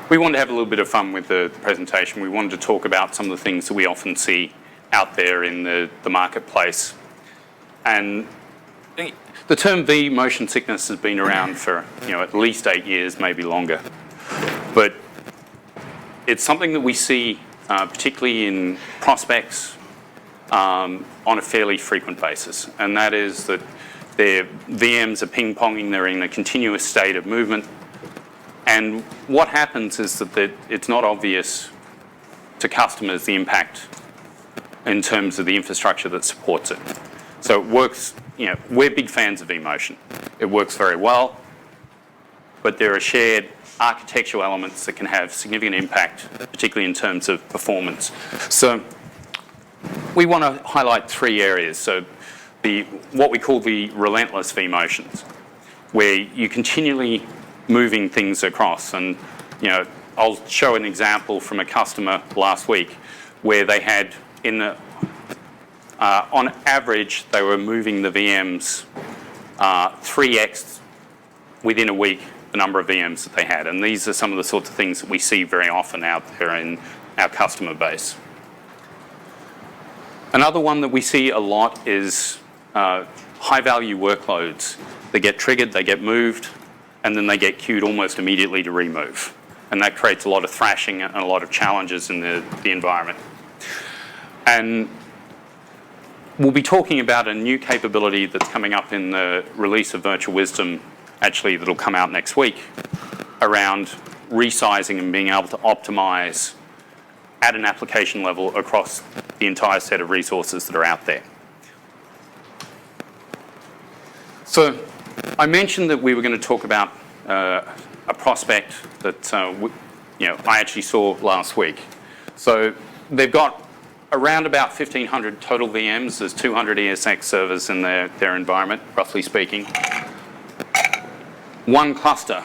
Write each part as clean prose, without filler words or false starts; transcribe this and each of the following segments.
we wanted to have a little bit of fun with the presentation. We wanted to talk about some of the things that we often see out there in the marketplace. And the term vMotion sickness has been around for at least 8 years, maybe longer. But it's something that we see particularly in prospects on a fairly frequent basis. And that is that their VMs are ping-ponging, they're in a continuous state of movement. And what happens is that it's not obvious to customers the impact in terms of the infrastructure that supports it. So it works, we're big fans of vMotion. It works very well, but there are shared architectural elements that can have significant impact, particularly in terms of performance. So we want to highlight 3 areas. So what we call the relentless vMotions, where you're continually moving things across. And I'll show an example from a customer last week where they had on average, they were moving the VMs 3x within a week, the number of VMs that they had. And these are some of the sorts of things that we see very often out there in our customer base. Another one that we see a lot is high-value workloads. They get triggered, they get moved, and then they get queued almost immediately to remove. And that creates a lot of thrashing and a lot of challenges in the environment. And we'll be talking about a new capability that's coming up in the release of VirtualWisdom, actually, that'll come out next week, around resizing and being able to optimize at an application level across the entire set of resources that are out there. So I mentioned that we were going to talk about a prospect that I actually saw last week. So they've got around about 1,500 total VMs. There's 200 ESX servers in their environment, roughly speaking. One cluster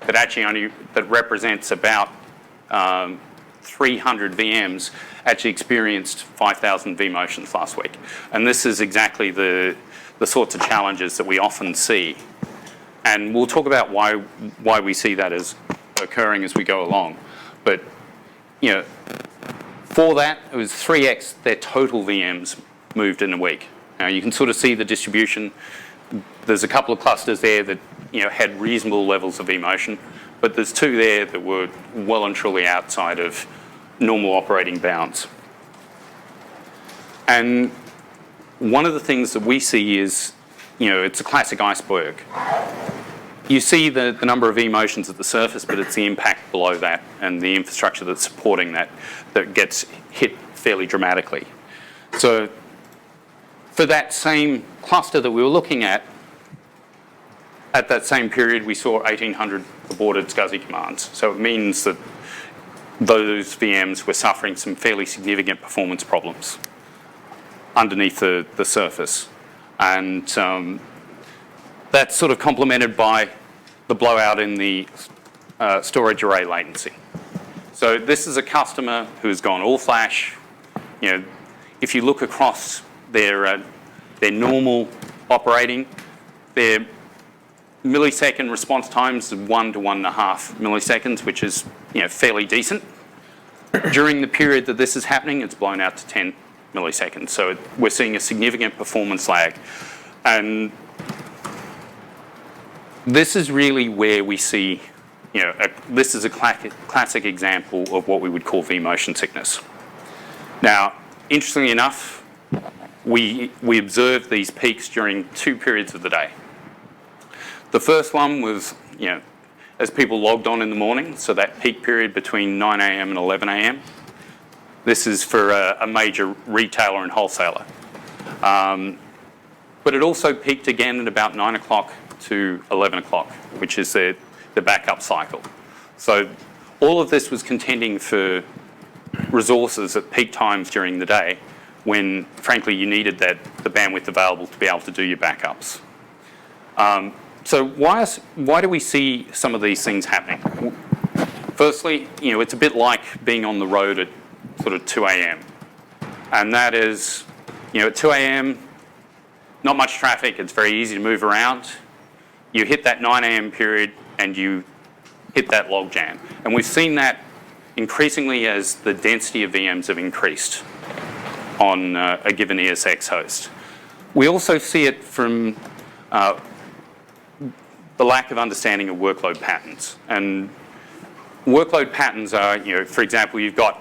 that represents about 300 VMs actually experienced 5,000 vMotions last week. And this is exactly the sorts of challenges that we often see. And we'll talk about why we see that as occurring as we go along. But for that, it was 3x their total VMs moved in a week. Now you can sort of see the distribution. There's a couple of clusters there that had reasonable levels of vMotion, but there's 2 there that were well and truly outside of normal operating bounds. And one of the things that we see is, it's a classic iceberg. You see the number of vMotions at the surface, but it's the impact below that and the infrastructure that's supporting that gets hit fairly dramatically. So for that same cluster that we were looking at that same period, we saw 1,800 aborted SCSI commands. So it means that those VMs were suffering some fairly significant performance problems underneath the surface. And that's sort of complemented by the blowout in the storage array latency. So this is a customer who's gone all flash. If you look across their normal operating, their millisecond response times is 1 to 1.5 milliseconds, which is fairly decent. During the period that this is happening, it's blown out to 10 milliseconds. So we're seeing a significant performance lag. And this is really where we see, this is a classic example of what we would call vMotion sickness. Now, interestingly enough, we observed these peaks during 2 periods of the day. The first one was, as people logged on in the morning, so that peak period between 9 a.m. and 11 a.m. This is for a major retailer and wholesaler. But it also peaked again at about 9 o'clock to 11 o'clock, which is the backup cycle. So all of this was contending for resources at peak times during the day when, frankly, you needed the bandwidth available to be able to do your backups. So why do we see some of these things happening? Firstly, it's a bit like being on the road at sort of 2 a.m. And that is, at 2 a.m., not much traffic, it's very easy to move around. You hit that 9 a.m. period and you hit that logjam. And we've seen that increasingly as the density of VMs have increased on a given ESX host. We also see it from the lack of understanding of workload patterns. And workload patterns are, for example, you've got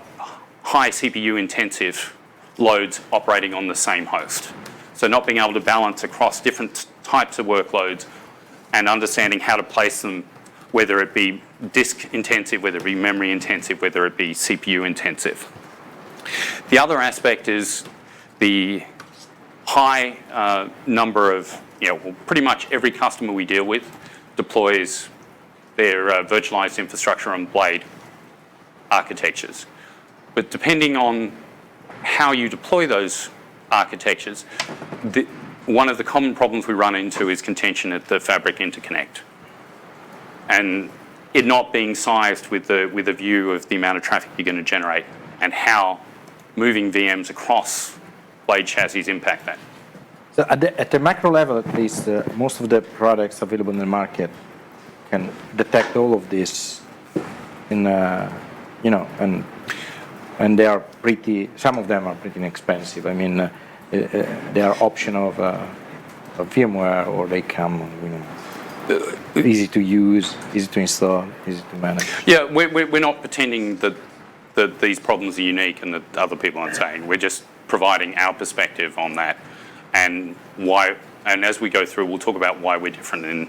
high CPU intensive loads operating on the same host. So not being able to balance across different types of workloads and understanding how to place them, whether it be disk intensive, whether it be memory intensive, whether it be CPU intensive. The other aspect is the high number of, pretty much every customer we deal with deploys their virtualized infrastructure on blade architectures. But depending on how you deploy those architectures, one of the common problems we run into is contention at the fabric interconnect. And it not being sized with a view of the amount of traffic you're going to generate and how moving VMs across blade chassis impact that. So at the macro level, at least, most of the products available in the market can detect all of this in, and they are some of them are pretty inexpensive. I mean, they are option of VMware, or they come, easy to use, easy to install, easy to manage. Yeah, we're not pretending that these problems are unique and that other people aren't saying. We're just providing our perspective on that and why. And as we go through, we'll talk about why we're different in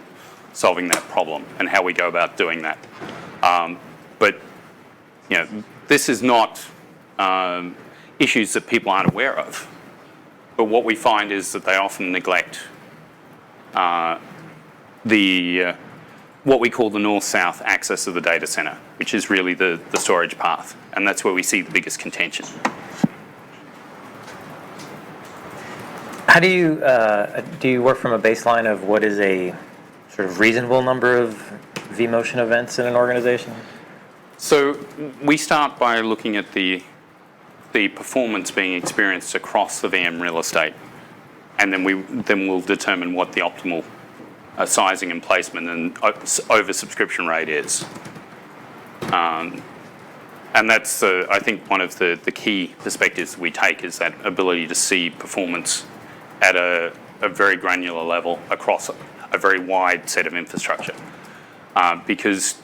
solving that problem and how we go about doing that. But this is not issues that people aren't aware of. But what we find is that they often neglect what we call the north-south axis of the data center, which is really the storage path. And that's where we see the biggest contention. How do you work from a baseline of what is a sort of reasonable number of vMotion events in an organization? So we start by looking at the performance being experienced across the VM real estate, and then we'll determine what the optimal sizing and placement and oversubscription rate is. And that's, I think, one of the key perspectives we take is that ability to see performance at a very granular level across a very wide set of infrastructure. Because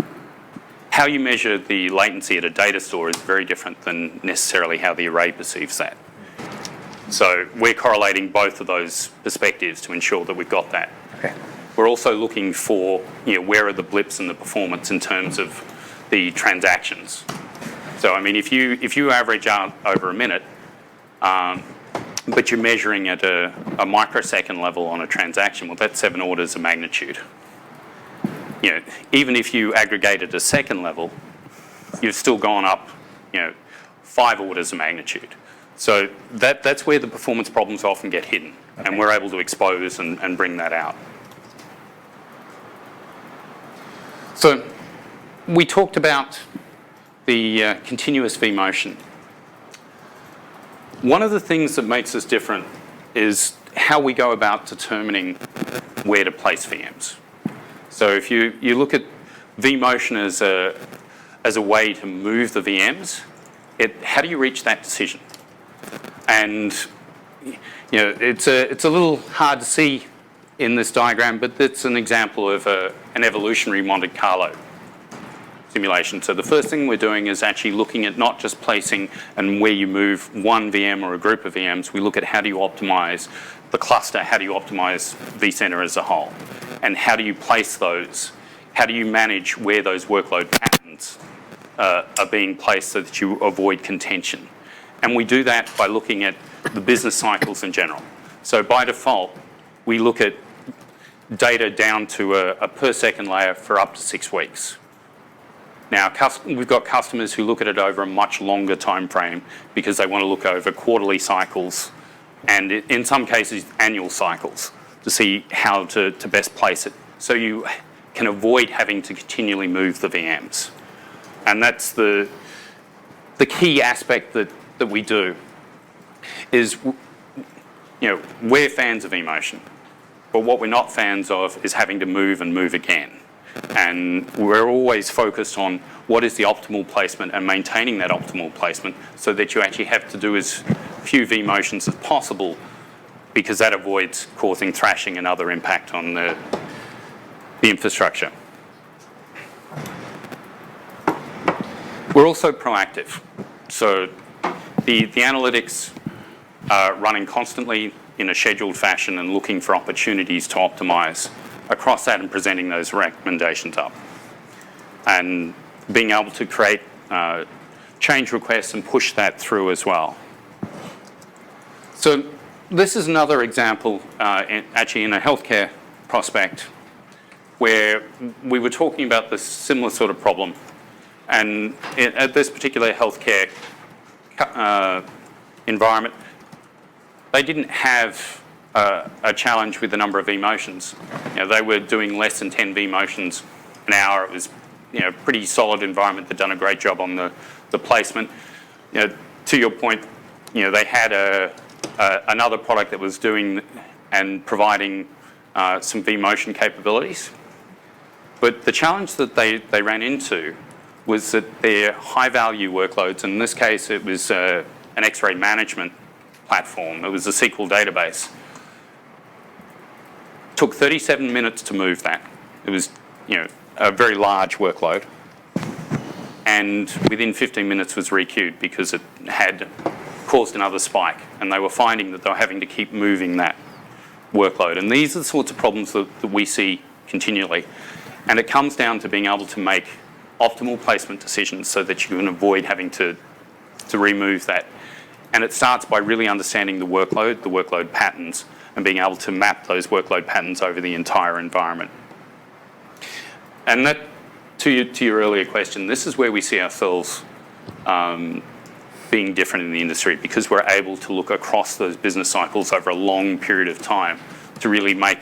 how you measure the latency at a data store is very different than necessarily how the array perceives that. So we're correlating both of those perspectives to ensure that we've got that. Okay. We're also looking for, where are the blips in the performance in terms of the transactions. So, I mean, if you average out over a minute, but you're measuring at a microsecond level on a transaction, well, that's 7 orders of magnitude. Even if you aggregate at a second level, you've still gone up, 5 orders of magnitude. So that's where the performance problems often get hidden, okay. And we're able to expose and bring that out. So we talked about the continuous vMotion. One of the things that makes us different is how we go about determining where to place VMs. So if you look at vMotion as a way to move the VMs, how do you reach that decision? And it's a little hard to see in this diagram, but it's an example of an evolutionary Monte Carlo simulation. So the first thing we're doing is actually looking at not just placing and where you move one VM or a group of VMs. We look at how do you optimize the cluster, how do you optimize vCenter as a whole, and how do you place those? How do you manage where those workload patterns are being placed so that you avoid contention? And we do that by looking at the business cycles in general. So by default, we look at data down to a per second layer for up to 6 weeks. Now, we've got customers who look at it over a much longer time frame because they want to look over quarterly cycles and in some cases annual cycles to see how to best place it so you can avoid having to continually move the VMs. And that's the key aspect that we do is, we're fans of vMotion, but what we're not fans of is having to move and move again. And we're always focused on what is the optimal placement and maintaining that optimal placement so that you actually have to do as few vMotions as possible, because that avoids causing thrashing and other impact on the infrastructure. We're also proactive. So the analytics are running constantly in a scheduled fashion and looking for opportunities to optimize across that and presenting those recommendations up. And being able to create change requests and push that through as well. So this is another example, actually in a healthcare prospect, where we were talking about this similar sort of problem. And at this particular healthcare environment, they didn't have a challenge with the number of vMotions. They were doing less than 10 vMotions an hour. It was pretty solid environment. They'd done a great job on the placement. To your point, they had another product that was doing and providing some vMotion capabilities. But the challenge that they ran into was that their high-value workloads, in this case it was an X-ray management platform, it was a SQL database, took 37 minutes to move that. It was a very large workload, and within 15 minutes was requeued because it had caused another spike, and they were finding that they were having to keep moving that workload. And these are the sorts of problems that we see continually. And it comes down to being able to make optimal placement decisions so that you can avoid having to remove that. And it starts by really understanding the workload patterns, and being able to map those workload patterns over the entire environment. And that, to your earlier question, this is where we see ourselves being different in the industry, because we're able to look across those business cycles over a long period of time to really make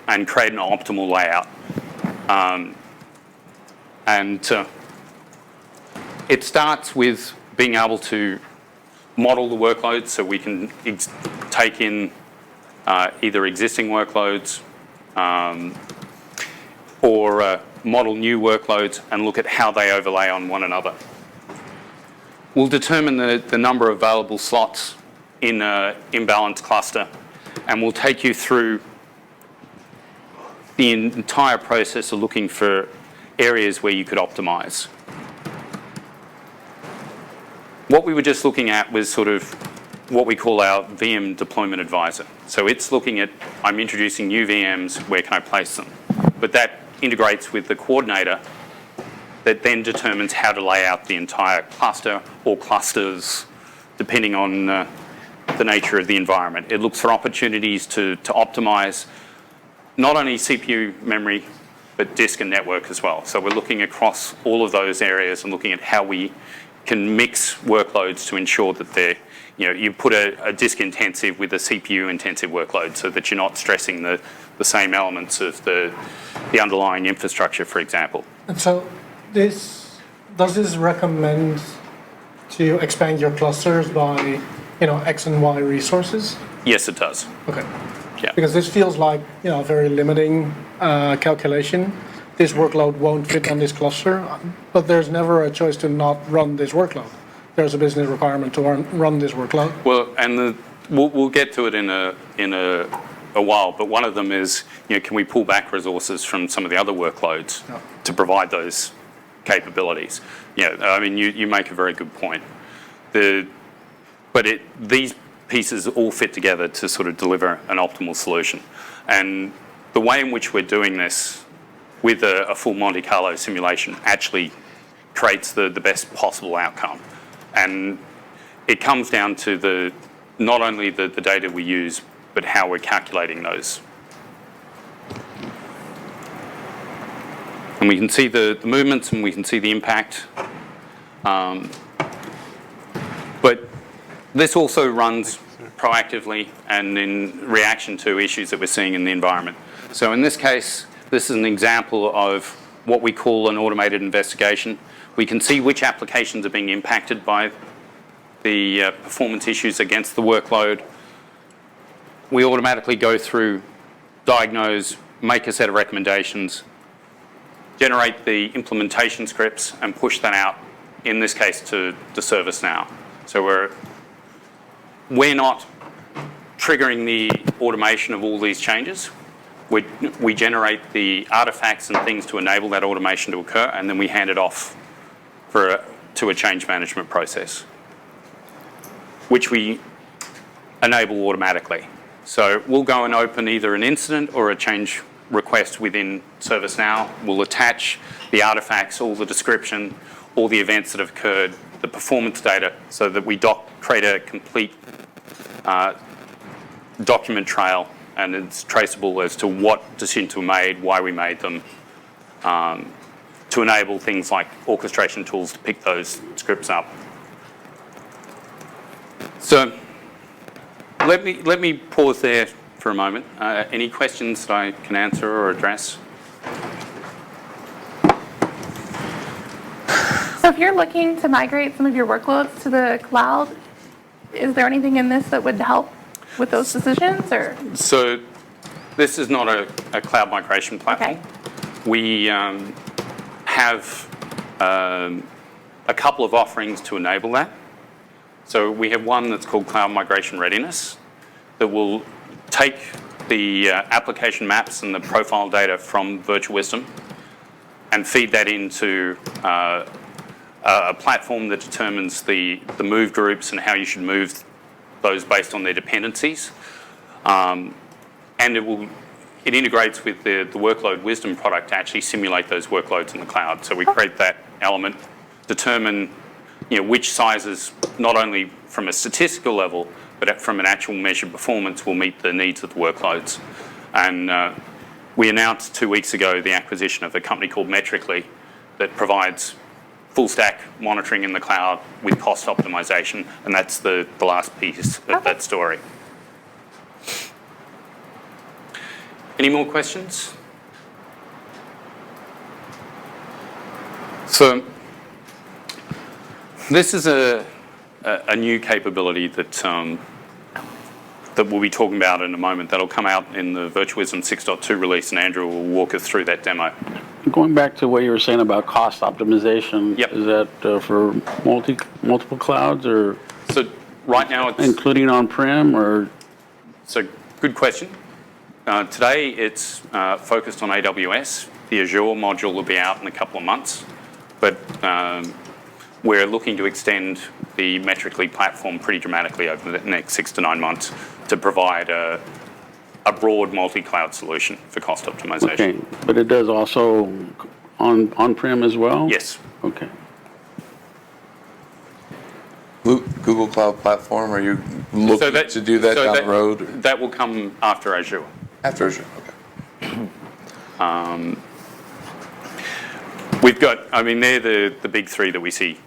and create an optimal layout. It starts with being able to model the workloads, so we can take in either existing workloads or model new workloads and look at how they overlay on one another. We'll determine the number of available slots in an imbalanced cluster, and we'll take you through the entire process of looking for areas where you could optimize. What we were just looking at was sort of what we call our VM deployment advisor. So it's looking at, I'm introducing new VMs, where can I place them? But that integrates with the coordinator that then determines how to lay out the entire cluster or clusters, depending on the nature of the environment. It looks for opportunities to optimize not only CPU memory, but disk and network as well. So we're looking across all of those areas and looking at how we can mix workloads to ensure that they're, you put a disk intensive with a CPU intensive workload, so that you're not stressing the same elements of the underlying infrastructure, for example. And so does this recommend to expand your clusters by, X and Y resources? Yes, it does. Okay. Yeah. Because this feels like, a very limiting calculation. This workload won't fit on this cluster, but there's never a choice to not run this workload. There's a business requirement to run this workload. Well, and we'll get to it in a while, but one of them is, can we pull back resources from some of the other workloads to provide those capabilities? I mean, you make a very good point. These pieces all fit together to sort of deliver an optimal solution. And the way in which we're doing this with a full Monte Carlo simulation actually creates the best possible outcome. And it comes down to not only the data we use, but how we're calculating those. And we can see the movements, and we can see the impact. But this also runs proactively and in reaction to issues that we're seeing in the environment. So in this case, this is an example of what we call an automated investigation. We can see which applications are being impacted by the performance issues against the workload. We automatically go through, diagnose, make a set of recommendations, generate the implementation scripts, and push that out, in this case, to the ServiceNow. So we're not triggering the automation of all these changes. We generate the artifacts and things to enable that automation to occur, and then we hand it off to a change management process, which we enable automatically. So we'll go and open either an incident or a change request within ServiceNow. We'll attach the artifacts, all the description, all the events that have occurred, the performance data, so that we create a complete document trail, and it's traceable as to what decisions were made, why we made them, to enable things like orchestration tools to pick those scripts up. So let me pause there for a moment. Any questions that I can answer or address? So if you're looking to migrate some of your workloads to the cloud, is there anything in this that would help with those decisions? Or? So this is not a cloud migration platform. Okay. We have a couple of offerings to enable that. So we have one that's called Cloud Migration Readiness that will take the application maps and the profile data from VirtualWisdom and feed that into a platform that determines the move groups and how you should move those based on their dependencies. And it integrates with the VirtualWisdom product to actually simulate those workloads in the cloud. So we create that element, determine which sizes, not only from a statistical level, but from an actual measured performance, will meet the needs of the workloads. And we announced 2 weeks ago the acquisition of a company called Metrically that provides full stack monitoring in the cloud with cost optimization, and that's the last piece of that story. Any more questions? So this is a new capability that we'll be talking about in a moment. That'll come out in the VirtualWisdom 6.2 release, and Andrew will walk us through that demo. Going back to what you were saying about cost optimization, Yep. Is that for multiple clouds, or So right now it's... including on-prem, or? So good question. Today it's focused on AWS. The Azure module will be out in a couple of months, but we're looking to extend the Metrically platform pretty dramatically over the next 6 to 9 months to provide a broad multi-cloud solution for cost optimization. Okay, but it does also on-prem as well? Yes. Okay. Google Cloud Platform, are you looking to do that down the road? That will come after Azure. After Azure, okay. We've got, they're the big three that we see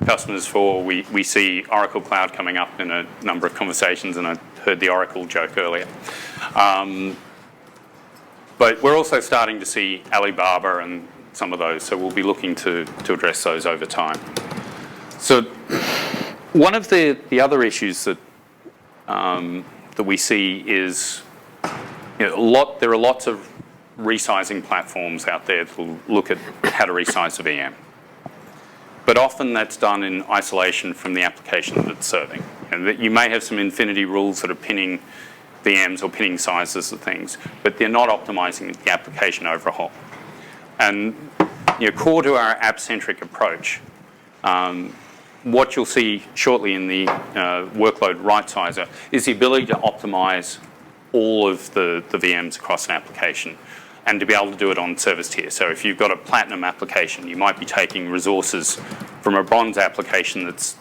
customers for. We see Oracle Cloud coming up in a number of conversations, and I heard the Oracle joke earlier. But we're also starting to see Alibaba and some of those, so we'll be looking to address those over time. So one of the other issues that we see is there are lots of resizing platforms out there that will look at how to resize a VM. But often that's done in isolation from the application that it's serving. And that you may have some infinity rules that are pinning VMs or pinning sizes of things, but they're not optimizing the application overhaul. And core to our app-centric approach, what you'll see shortly in the workload right sizer is the ability to optimize all of the VMs across an application, and to be able to do it on service tier. So if you've got a platinum application, you might be taking resources from a bronze application that's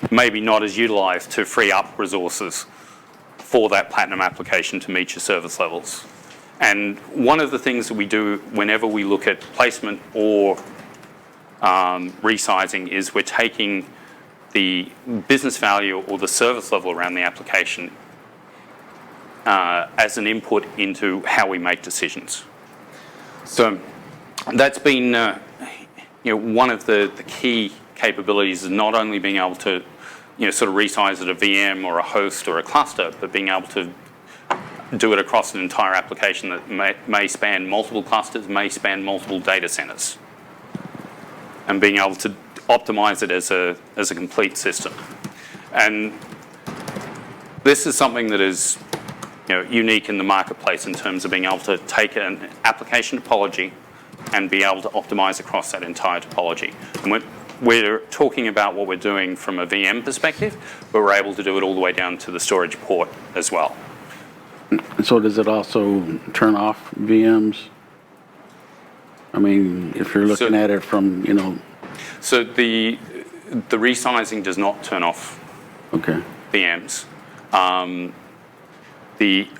maybe not as utilized to free up resources for that platinum application to meet your service levels. And one of the things that we do whenever we look at placement or resizing is we're taking the business value or the service level around the application as an input into how we make decisions. So that's been one of the key capabilities is not only being able to sort of resize at a VM or a host or a cluster, but being able to do it across an entire application that may span multiple clusters, may span multiple data centers, and being able to optimize it as a complete system. And this is something that is unique in the marketplace in terms of being able to take an application topology and be able to optimize across that entire topology. And we're talking about what we're doing from a VM perspective, but we're able to do it all the way down to the storage port as well. So does it also turn off VMs? I mean, if you're looking at it from, So the resizing does not turn off okay. VMs.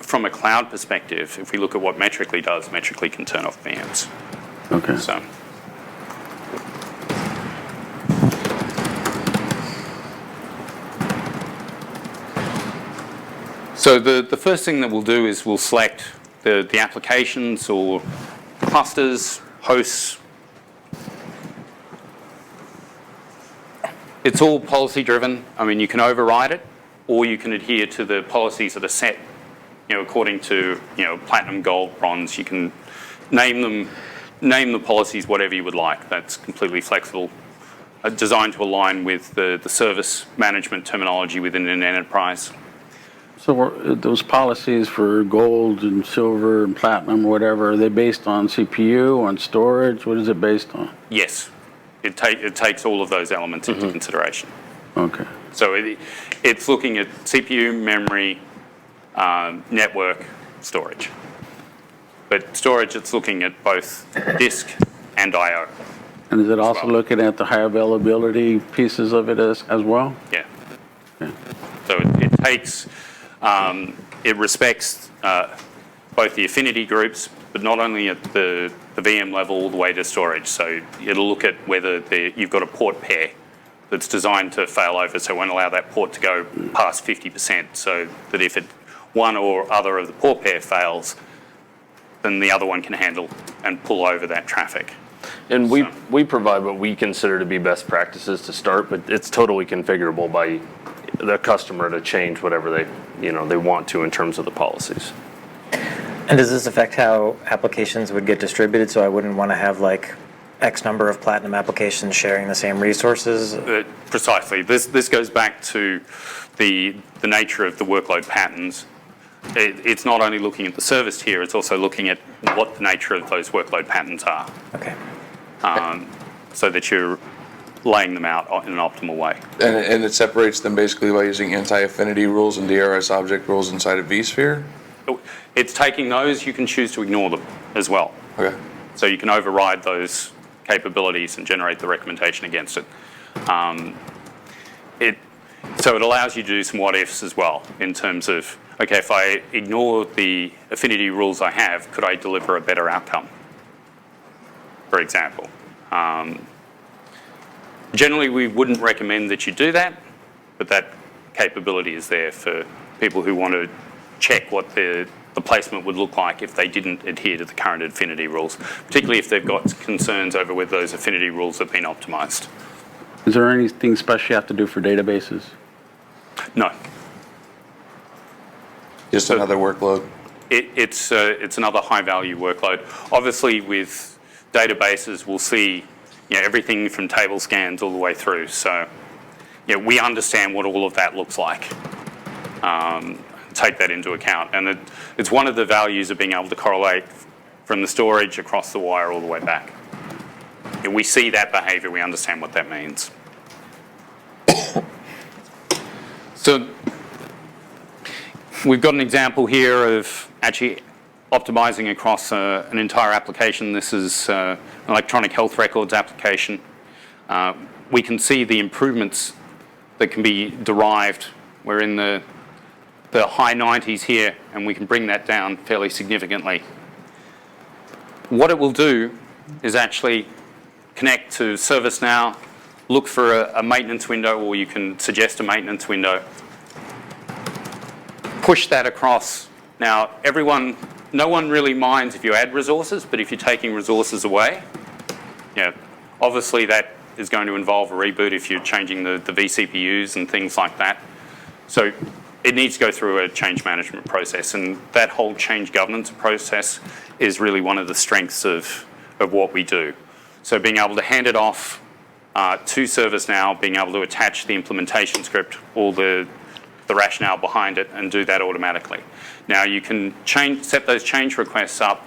From a cloud perspective, if we look at what Metrically does, Metrically can turn off VMs. Okay. So the first thing that we'll do is we'll select the applications or clusters, hosts. It's all policy driven. I mean, you can override it, or you can adhere to the policies that are set, according to, platinum, gold, bronze. You can name the policies whatever you would like. That's completely flexible, designed to align with the service management terminology within an enterprise. So those policies for gold and silver and platinum or whatever, are they based on CPU, on storage? What is it based on? Yes. It takes all of those elements into consideration. Okay. So it's looking at CPU, memory, network, storage. But storage, it's looking at both disk and I/O. And is it also looking at the high availability pieces of it as well? Yeah. Okay. So it takes, it respects both the affinity groups, but not only at the VM level all the way to storage. So it'll look at whether you've got a port pair that's designed to fail over, so it won't allow that port to go past 50%, so that if one or other of the port pair fails, then the other one can handle and pull over that traffic. And we provide what we consider to be best practices to start, but it's totally configurable by the customer to change whatever they want to in terms of the policies. And does this affect how applications would get distributed? So I wouldn't want to have like X number of platinum applications sharing the same resources? Precisely. This goes back to the nature of the workload patterns. It's not only looking at the service tier, it's also looking at what the nature of those workload patterns are. Okay. So that you're laying them out in an optimal way. And it separates them basically by using anti-affinity rules and DRS object rules inside of vSphere? It's taking those, you can choose to ignore them as well. Okay. So you can override those capabilities and generate the recommendation against it. So it allows you to do some what ifs as well in terms of, okay, if I ignore the affinity rules I have, could I deliver a better outcome, for example? Generally, we wouldn't recommend that you do that, but that capability is there for people who want to check what the placement would look like if they didn't adhere to the current affinity rules, particularly if they've got concerns over whether those affinity rules have been optimized. Is there anything special you have to do for databases? No. Just another workload? It's another high-value workload. Obviously, with databases, we'll see everything from table scans all the way through. So we understand what all of that looks like. Take that into account. And it's one of the values of being able to correlate from the storage across the wire all the way back. We see that behavior, we understand what that means. So we've got an example here of actually optimizing across an entire application. This is an electronic health records application. We can see the improvements that can be derived. We're in the high 90s here, and we can bring that down fairly significantly. What it will do is actually connect to ServiceNow, look for a maintenance window, or you can suggest a maintenance window, push that across. Now, no one really minds if you add resources, but if you're taking resources away, obviously that is going to involve a reboot if you're changing the vCPUs and things like that. So it needs to go through a change management process, and that whole change governance process is really one of the strengths of what we do. So being able to hand it off to ServiceNow, being able to attach the implementation script, all the rationale behind it, and do that automatically. Now you can set those change requests up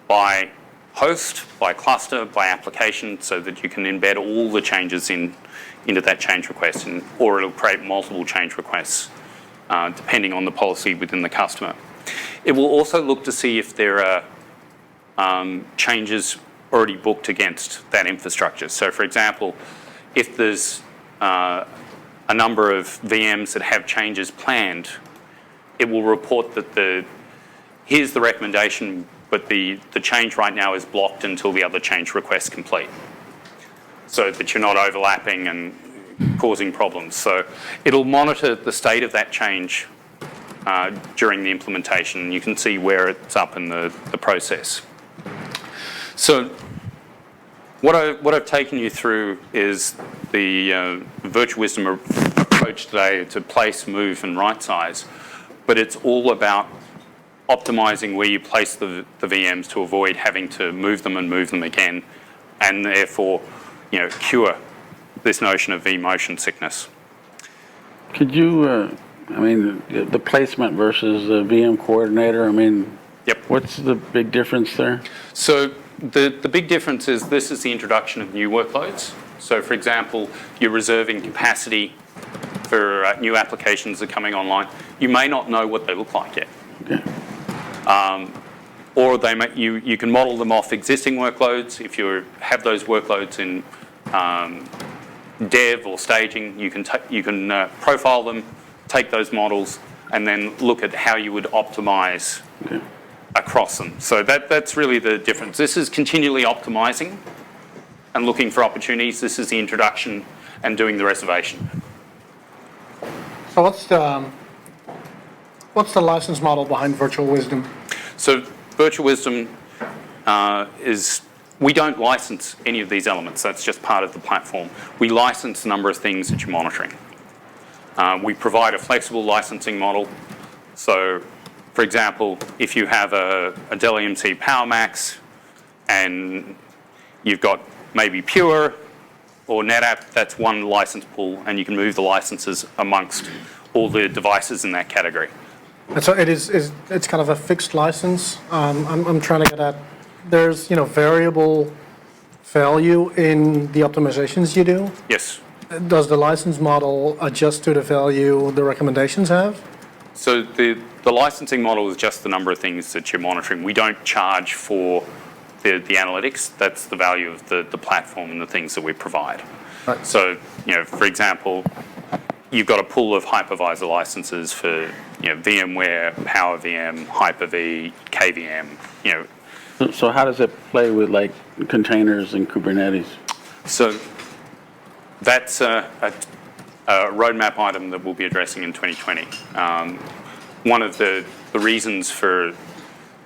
by host, by cluster, by application, so that you can embed all the changes into that change request, or it'll create multiple change requests depending on the policy within the customer. It will also look to see if there are changes already booked against that infrastructure. So for example, if there's a number of VMs that have changes planned, it will report that here's the recommendation, but the change right now is blocked until the other change request complete, so that you're not overlapping and causing problems. So it'll monitor the state of that change during the implementation. You can see where it's up in the process. So what I've taken you through is the VirtualWisdom approach today to place, move, and right size, but it's all about optimizing where you place the VMs to avoid having to move them again, and therefore, cure this notion of vMotion sickness. Could you, the placement versus the VM coordinator, Yep. What's the big difference there? So the big difference is this is the introduction of new workloads. So for example, you're reserving capacity for new applications that are coming online. You may not know what they look like yet. Okay. Or you can model them off existing workloads. If you have those workloads in dev or staging, you can profile them, take those models, and then look at how you would optimize across them. So that's really the difference. This is continually optimizing and looking for opportunities. This is the introduction and doing the reservation. So what's the license model behind VirtualWisdom? So VirtualWisdom we don't license any of these elements. That's just part of the platform. We license a number of things that you're monitoring. We provide a flexible licensing model. So, for example, if you have a Dell EMC PowerMax and you've got maybe Pure or NetApp, that's one license pool, and you can move the licenses amongst all the devices in that category. And so it's kind of a fixed license. I'm trying to get at, there's variable value in the optimizations you do. Yes. Does the license model adjust to the value the recommendations have? So the licensing model is just the number of things that you're monitoring. We don't charge for the analytics. That's the value of the platform and the things that we provide. Right. So, for example, you've got a pool of hypervisor licenses for VMware, PowerVM, Hyper-V, KVM. So how does it play with like containers and Kubernetes? So that's a roadmap item that we'll be addressing in 2020. One of the reasons for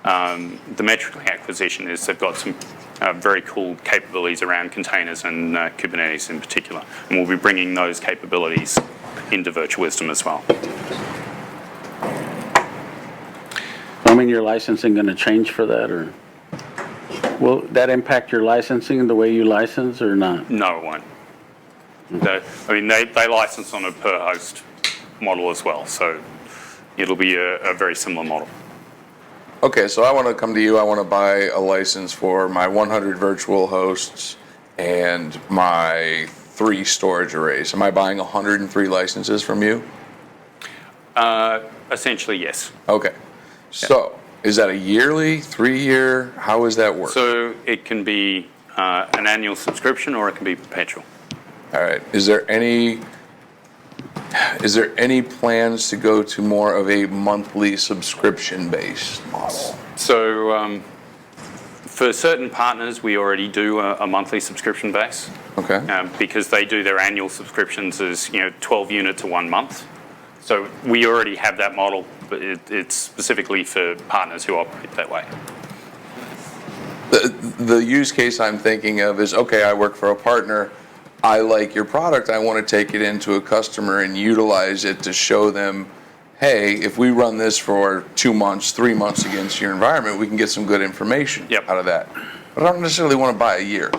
the Metrically acquisition is they've got some very cool capabilities around containers and Kubernetes in particular, and we'll be bringing those capabilities into VirtualWisdom as well. Your licensing going to change for that, or will that impact your licensing and the way you license, or not? No, it won't. They license on a per host model as well, so it'll be a very similar model. Okay, so I want to come to you. I want to buy a license for my 100 virtual hosts and my 3 storage arrays. Am I buying 103 licenses from you? Essentially, yes. Okay. So, is that a yearly, 3-year? How does that work? So it can be an annual subscription, or it can be perpetual. All right. Is there any plans to go to more of a monthly subscription-based model? So for certain partners, we already do a monthly subscription base. Okay. Because they do their annual subscriptions as 12 units to 1 month. So we already have that model, but it's specifically for partners who operate that way. The use case I'm thinking of is, okay, I work for a partner. I like your product. I want to take it into a customer and utilize it to show them, hey, if we run this for 2 months, 3 months against your environment, we can get some good information Yep. out of that. But I don't necessarily want to buy a year.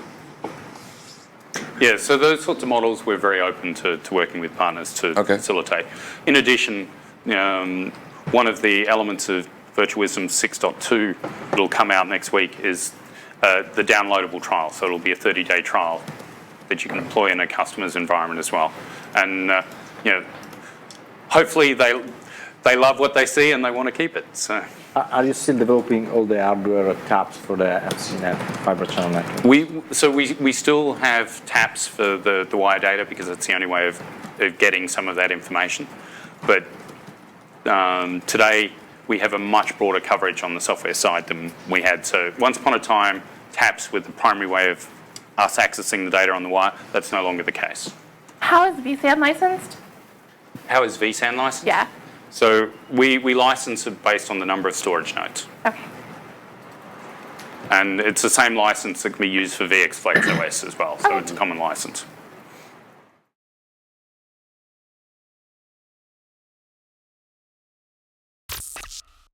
Yeah, so those sorts of models, we're very open to working with partners to Okay. facilitate. In addition, one of the elements of VirtualWisdom 6.2 that'll come out next week is the downloadable trial. So it'll be a 30-day trial that you can deploy in a customer's environment as well. And hopefully they love what they see and they want to keep it. So Are you still developing all the hardware taps for the FCNet fiber channel network? we still have taps for the wire data because it's the only way of getting some of that information. But today we have a much broader coverage on the software side than we had. So once upon a time, taps were the primary way of us accessing the data on the wire. That's no longer the case. How is vSAN licensed? How is vSAN licensed? Yeah. So we license it based on the number of storage nodes. Okay. And it's the same license that can be used for VxFlex OS as well. So it's a common license.